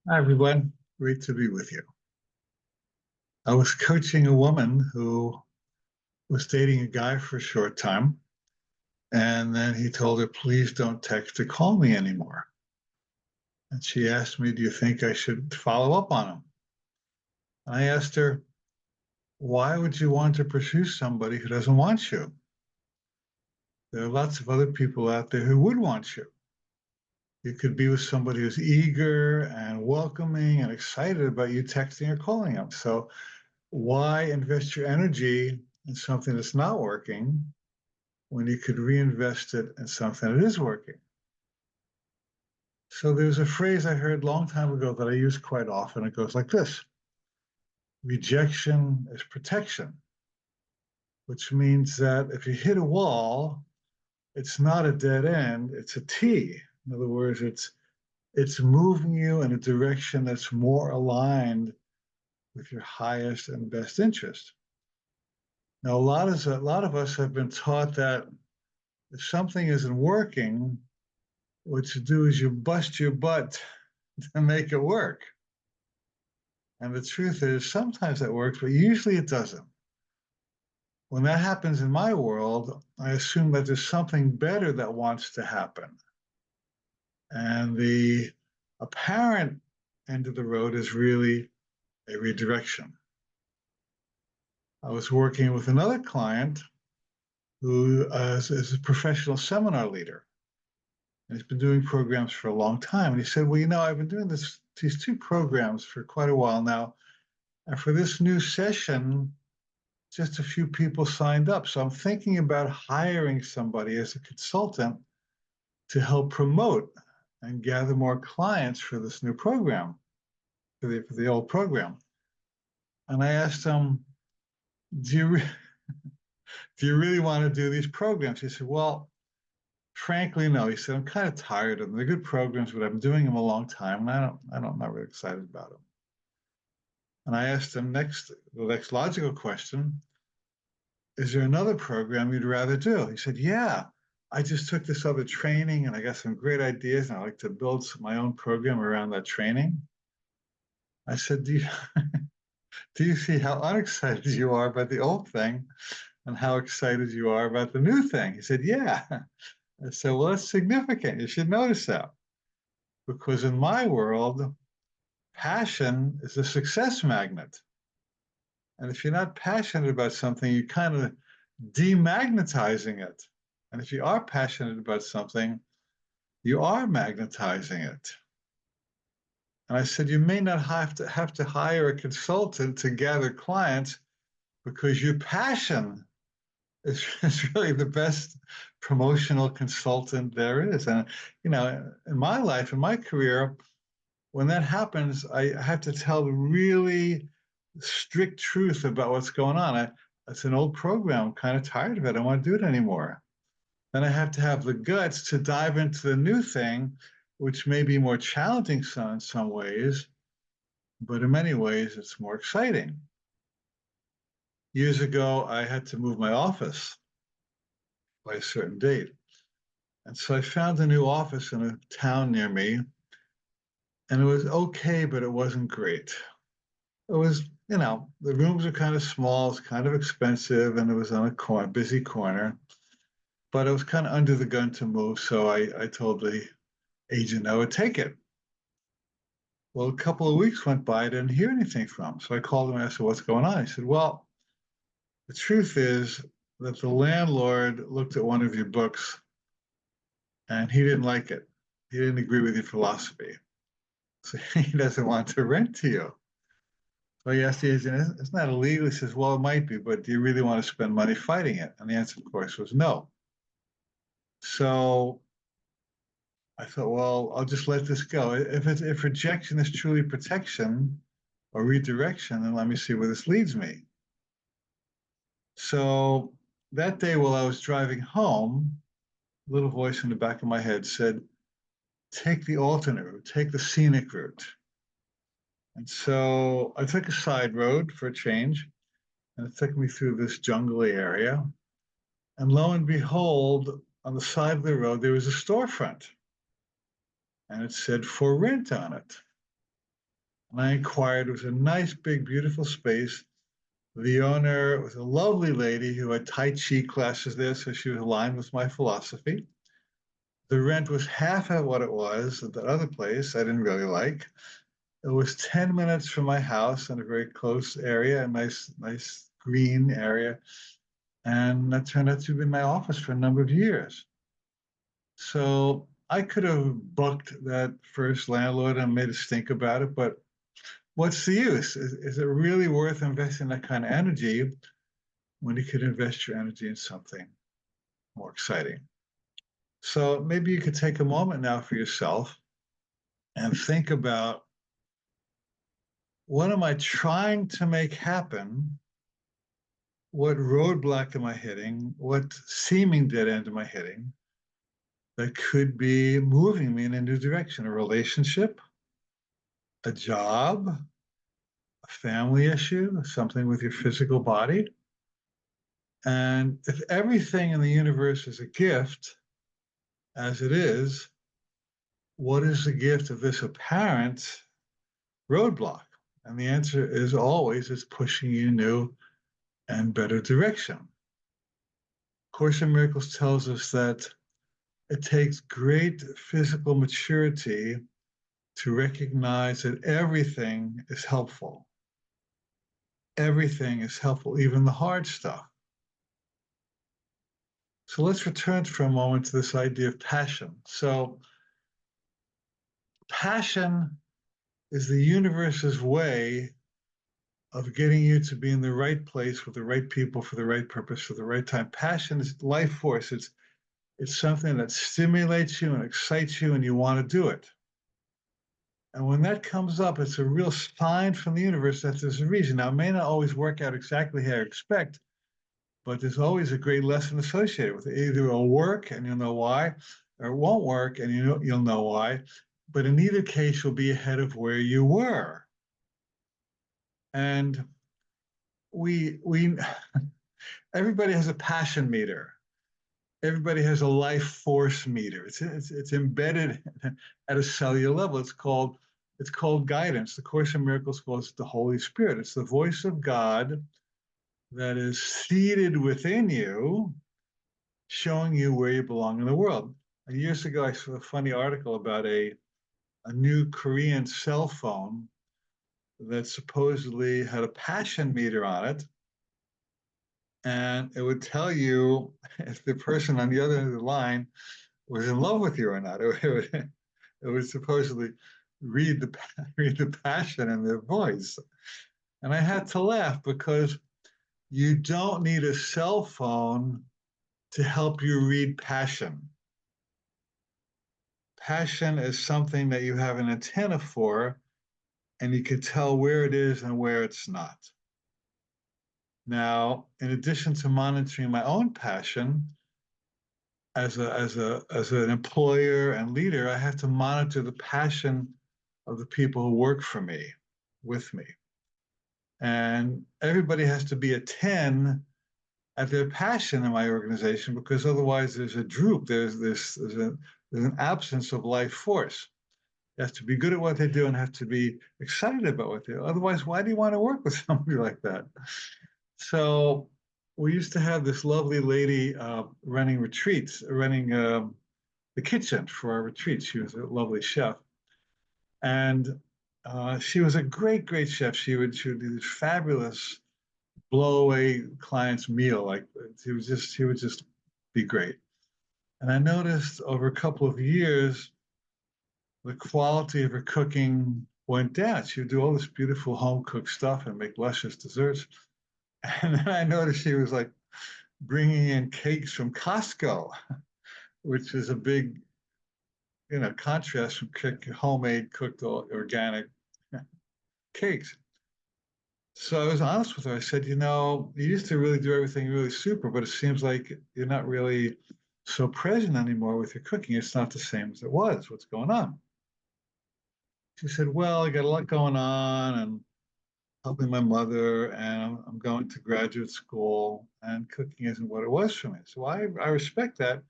Hi, everyone. Great to be with you. I was coaching a woman who was dating a guy for a short time, and then he told her, please don't text or call me anymore. And she asked me, do you think I should follow up on him? And I asked her, why would you want to pursue somebody who doesn't want you? There are lots of other people out there who would want you. You could be with somebody who's eager and welcoming and excited about you texting or calling them. So why invest your energy in something that's not working when you could reinvest it in something that is working? So there's a phrase I heard a long time ago that I use quite often. It goes like this: rejection is protection, which means that if you hit a wall, it's not a dead end, it's a T. In other words, it's moving you in a direction that's more aligned with your highest and best interest. Now, a lot of us have been taught that if something isn't working, what you do is you bust your butt to make it work. And the truth is, sometimes that works, but usually it doesn't. When that happens in my world, I assume that there's something better that wants to happen. And the apparent end of the road is really a redirection. I was working with another client who is a professional seminar leader. And he's been doing programs for a long time. And he said, well, I've been doing these two programs for quite a while now. And for this new session, just a few people signed up. So I'm thinking about hiring somebody as a consultant to help promote and gather more clients for this new program, for the old program. And I asked him, do you, do you really want to do these programs? He said, well, frankly, no. He said, I'm kind of tired of them. They're good programs, but I've been doing them a long time, and I'm not really excited about them. And I asked him the next logical question: is there another program you'd rather do? He said, yeah, I just took this other training and I got some great ideas, and I like to build my own program around that training. I said, do you see how unexcited you are about the old thing and how excited you are about the new thing? He said, yeah. I said, well, that's significant. You should notice that. Because in my world, passion is a success magnet. And if you're not passionate about something, you're kind of demagnetizing it. And if you are passionate about something, you are magnetizing it. And I said, you may not have to hire a consultant to gather clients because your passion is really the best promotional consultant there is. And, in my life, in my career, when that happens, I have to tell the really strict truth about what's going on. It's an old program. I'm kind of tired of it. I don't want to do it anymore. Then I have to have the guts to dive into the new thing, which may be more challenging in some ways, but in many ways, it's more exciting. Years ago, I had to move my office by a certain date. And so I found a new office in a town near me, and it was okay, but it wasn't great. It was, the rooms are kind of small, it's kind of expensive, and it was on a busy corner. But I was kind of under the gun to move, so I told the agent I would take it. Well, a couple of weeks went by, I didn't hear anything from him. So I called him and I said, what's going on? He said, well, the truth is that the landlord looked at one of your books and he didn't like it. He didn't agree with your philosophy. So he doesn't want to rent to you. So he asked the agent, isn't that illegal? He says, well, it might be, but do you really want to spend money fighting it? And the answer, of course, was no. So I thought, well, I'll just let this go. If rejection is truly protection or redirection, then let me see where this leads me. So that day while I was driving home, a little voice in the back of my head said, take the alternate route, take the scenic route. And so I took a side road for a change, and it took me through this jungly area. And lo and behold, on the side of the road, there was a storefront, and it said for rent on it. And I inquired. It was a nice, big, beautiful space. The owner was a lovely lady who had Tai Chi classes there, so she was aligned with my philosophy. The rent was half of what it was at that other place I didn't really like. It was 10 minutes from my house in a very close area, a nice green area. And that turned out to be my office for a number of years. So I could have booked that first landlord and made a stink about it, but what's the use? Is it really worth investing that kind of energy when you could invest your energy in something more exciting? So maybe you could take a moment now for yourself and think about, what am I trying to make happen? What roadblock am I hitting? What seeming dead end am I hitting that could be moving me in a new direction? A relationship, a job, a family issue, something with your physical body. And if everything in the universe is a gift, as it is, what is the gift of this apparent roadblock? And the answer is always it's pushing you in a new and better direction. Course in Miracles tells us that it takes great physical maturity to recognize that everything is helpful. Everything is helpful, even the hard stuff. So let's return for a moment to this idea of passion. So, passion is the universe's way of getting you to be in the right place with the right people for the right purpose for the right time. Passion is life force. It's something that stimulates you and excites you, and you want to do it. And when that comes up, it's a real sign from the universe that there's a reason. Now, it may not always work out exactly how you expect, but there's always a great lesson associated with it. Either it'll work and you'll know why, or it won't work and you'll know why. But in either case, you'll be ahead of where you were. And we everybody has a passion meter. Everybody has a life force meter. It's embedded at a cellular level. It's called guidance. The Course in Miracles calls it the Holy Spirit. It's the voice of God that is seated within you, showing you where you belong in the world. Years ago, I saw a funny article about a new Korean cell phone that supposedly had a passion meter on it, and it would tell you if the person on the other end of the line was in love with you or not. It would supposedly read the read the passion in their voice, and I had to laugh because you don't need a cell phone to help you read passion. Passion is something that you have an antenna for, and you can tell where it is and where it's not. Now, in addition to monitoring my own passion, as an employer and leader, I have to monitor the passion of the people who work for me, with me. And everybody has to be a 10 at their passion in my organization, because otherwise there's a droop, there's an absence of life force. You have to be good at what they do and have to be excited about what they do. Otherwise, why do you want to work with somebody like that? So we used to have this lovely lady running retreats, running the kitchen for our retreats. She was a lovely chef, and she was a great chef. She would do this fabulous blow away client's meal. Like he would just be great. And I noticed over a couple of years, the quality of her cooking went down. She would do all this beautiful home cooked stuff and make luscious desserts. And then I noticed she was like bringing in cakes from Costco, which is a big, contrast from homemade, cooked, organic cakes. So I was honest with her. I said, you used to really do everything really super, but it seems like you're not really so present anymore with your cooking. It's not the same as it was. What's going on? She said, well, I got a lot going on and helping my mother, and I'm going to graduate school, and cooking isn't what it was for me. So I respect that.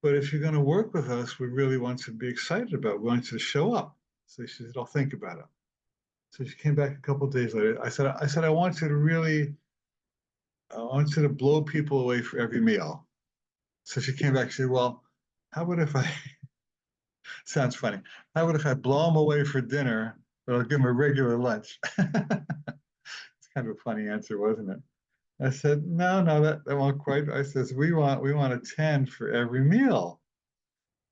But if you're going to work with us, we really want you to be excited about it. We want you to show up. So she said, I'll think about it. So she came back a couple of days later. I said, I want you to really, I want you to blow people away for every meal. So she came back. She said, well, how about if I, sounds funny. How about if I blow them away for dinner, but I'll give them a regular lunch? It's kind of a funny answer, wasn't it? I said, no, that won't quite. I says, we want a 10 for every meal.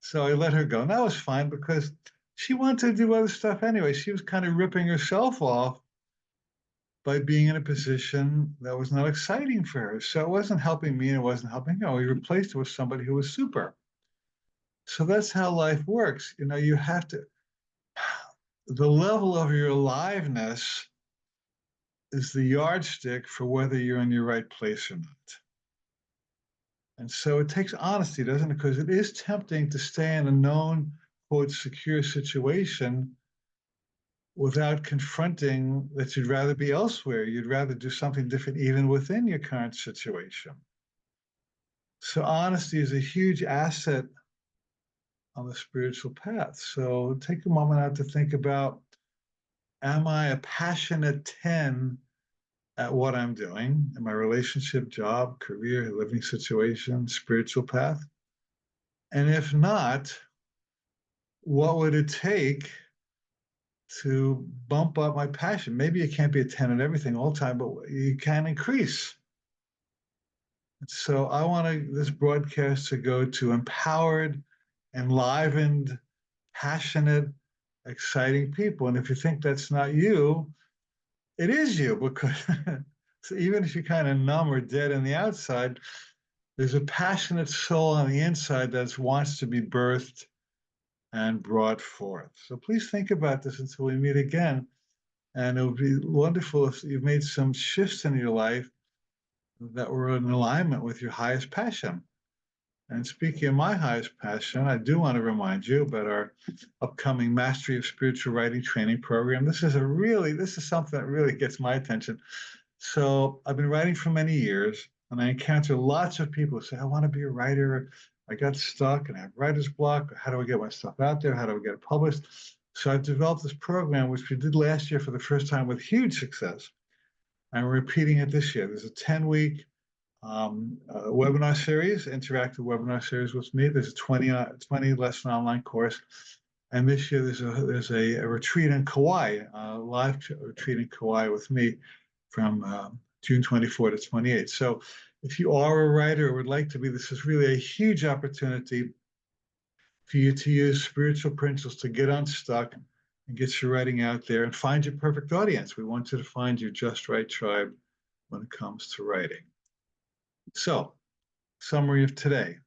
So I let her go. And that was fine because she wanted to do other stuff anyway. She was kind of ripping herself off by being in a position that was not exciting for her. So it wasn't helping me and it wasn't helping her. We replaced it with somebody who was super. So that's how life works. You know, you have to, the level of your aliveness is the yardstick for whether you're in your right place or not. And so it takes honesty, doesn't it? Because it is tempting to stay in a known, quote, secure situation without confronting that you'd rather be elsewhere. You'd rather do something different, even within your current situation. So honesty is a huge asset on the spiritual path. So take a moment out to think about, am I a passionate 10 at what I'm doing in my relationship, job, career, living situation, spiritual path? And if not, what would it take to bump up my passion? Maybe you can't be a 10 at everything all the time, but you can increase. So I want this broadcast to go to empowered, enlivened, passionate, exciting people. And if you think that's not you, it is you, because so even if you're kind of numb or dead on the outside, there's a passionate soul on the inside that wants to be birthed and brought forth. So please think about this until we meet again. And it would be wonderful if you've made some shifts in your life that were in alignment with your highest passion. And speaking of my highest passion, I do want to remind you about our upcoming Mastery of Spiritual Writing training program. This is something that really gets my attention. So I've been writing for many years, and I encounter lots of people who say, I want to be a writer. I got stuck and I have writer's block. How do I get my stuff out there? How do I get it published? So I've developed this program, which we did last year for the first time with huge success. And we're repeating it this year. There's a 10-week webinar series, interactive webinar series with me. There's a 20 lesson online course. And this year there's a retreat in Kauai, a live retreat in Kauai with me from June 24 to 28. So if you are a writer or would like to be, this is really a huge opportunity for you to use spiritual principles to get unstuck and get your writing out there and find your perfect audience. We want you to find your just right tribe when it comes to writing. So, summary of today.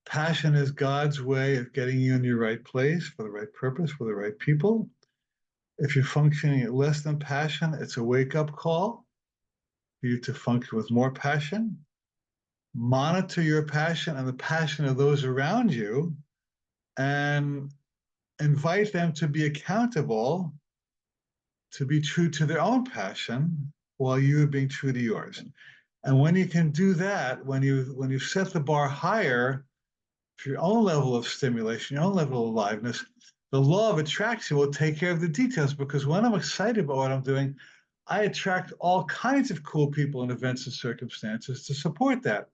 Passion is God's way of getting you in your right place for the right purpose, for the right people. If you're functioning at less than passion, it's a wake-up call for you to function with more passion. Monitor your passion and the passion of those around you, and invite them to be accountable to be true to their own passion while you are being true to yours. And when you can do that, when you set the bar higher for your own level of stimulation, your own level of aliveness, the law of attraction will take care of the details, because when I'm excited about what I'm doing, I attract all kinds of cool people and events and circumstances to support that.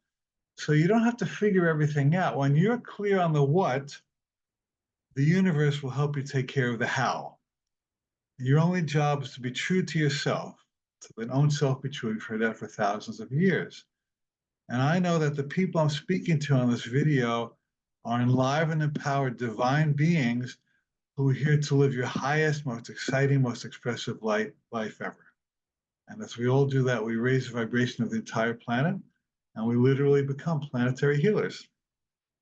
So you don't have to figure everything out. When you're clear on the what, the universe will help you take care of the how. Your only job is to be true to yourself, to thine own self be true. You've heard that for thousands of years. And I know that the people I'm speaking to on this video are enlivened, empowered, divine beings who are here to live your highest, most exciting, most expressive life ever. And as we all do that, we raise the vibration of the entire planet, and we literally become planetary healers.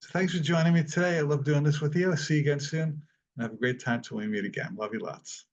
So thanks for joining me today. I love doing this with you. I'll see you again soon, and have a great time till we meet again. Love you lots.